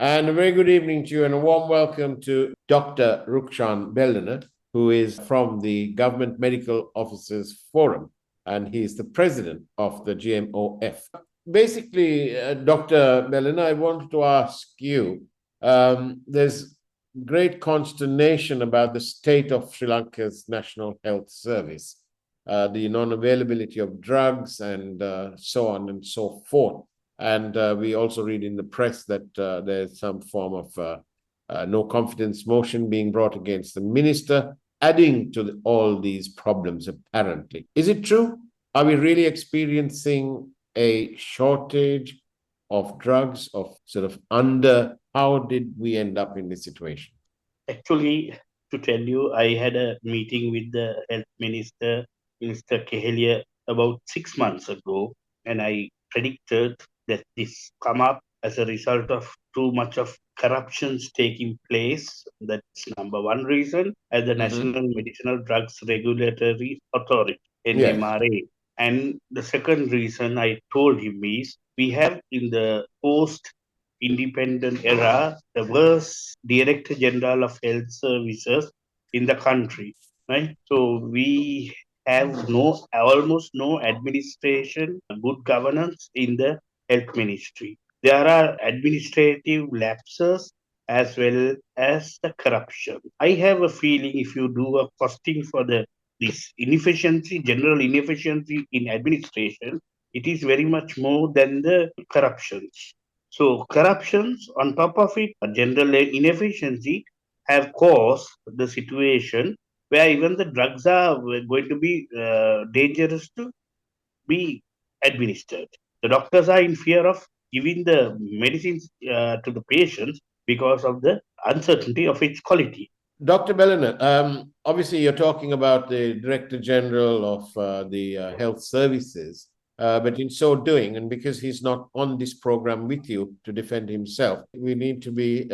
And a very good evening to you, and a warm welcome to Dr. Rukshan Bellana, who is from the Government Medical Officers Forum, and he is the president of the GMOF. Basically, Dr. Bellana, I wanted to ask you, there's great consternation about the state of Sri Lanka's National Health Service, the non-availability of drugs and so on and so forth. And we also read in the press that there's some form of no confidence motion being brought against the minister, adding to all these problems, apparently. Is it true? Are we really experiencing a shortage of drugs, how did we end up in this situation? Actually, to tell you, I had a meeting with the health minister, Mr. Kehelia, about 6 months ago, and I predicted that this come up as a result of too much of corruptions taking place. That's number one reason, as the National Medicinal Drugs Regulatory Authority, Yes. NMRA. And the second reason I told him is we have in the post independent era the worst director general of health services in the country, right? So we have no almost no administration, good governance in the health ministry. There are administrative lapses as well as the corruption. I have a feeling if you do a costing for the this inefficiency, general inefficiency in administration, it is very much more than the corruptions. So corruptions, on top of it, a general inefficiency have caused the situation where even the drugs are going to be dangerous to be administered. The doctors are in fear of giving the medicines to the patients because of the uncertainty of its quality. Dr. Bellana, obviously you're talking about the Director General of the Health Services, but in so doing, and because he's not on this program with you to defend himself, we need to be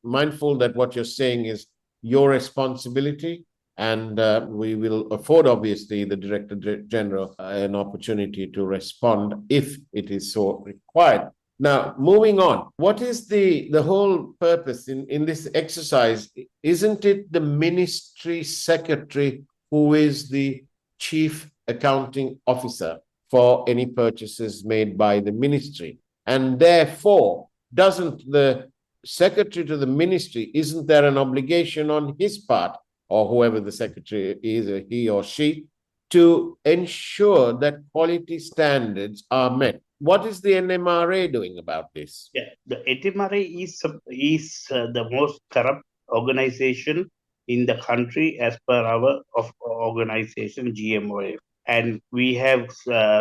mindful that what you're saying is your responsibility, and we will afford, obviously, the Director General an opportunity to respond if it is so required. Now, moving on, what is the whole purpose in this exercise? Isn't it the ministry secretary who is the chief accounting officer for any purchases made by the ministry? And therefore, doesn't the secretary to the ministry, isn't there an obligation on his part, or whoever the secretary is, or he or she, to ensure that quality standards are met? What is the NMRA doing about this? Yeah, the NMRA is the most corrupt organization in the country as per our of organization GMOF, and we have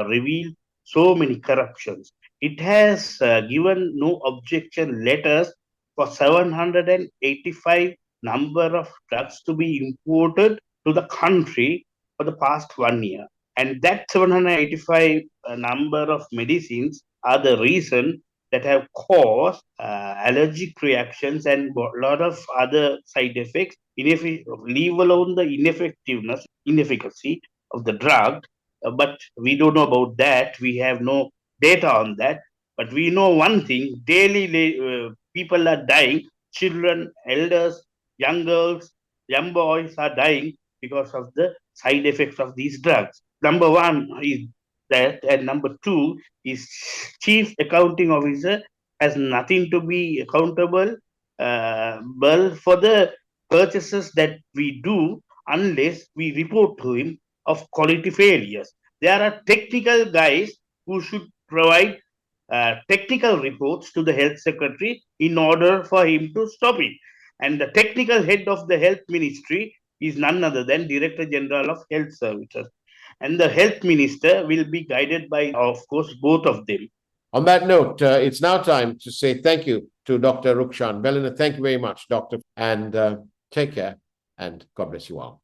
revealed so many corruptions. It has given no objection letters for 785 number of drugs to be imported to the country for the past 1 year, and that 785 number of medicines are the reason that have caused allergic reactions and a lot of other side effects, leave alone the ineffectiveness, inefficacy of the drug. But we don't know about that. We have no data on that. But we know one thing daily people are dying, children, elders, young girls, young boys are dying because of the side effects of these drugs. Number one is that, and number two is chief accounting officer has nothing to be accountable well for the purchases that we do unless we report to him of quality failures. There are technical guys who should provide technical reports to the health secretary in order for him to stop it. And the technical head of the health ministry is none other than Director General of Health Services. And the health minister will be guided by, of course, both of them. On that note, it's now time to say thank you to Dr. Rukshan Bellana. Thank you very much, Doctor, and take care, and God bless you all.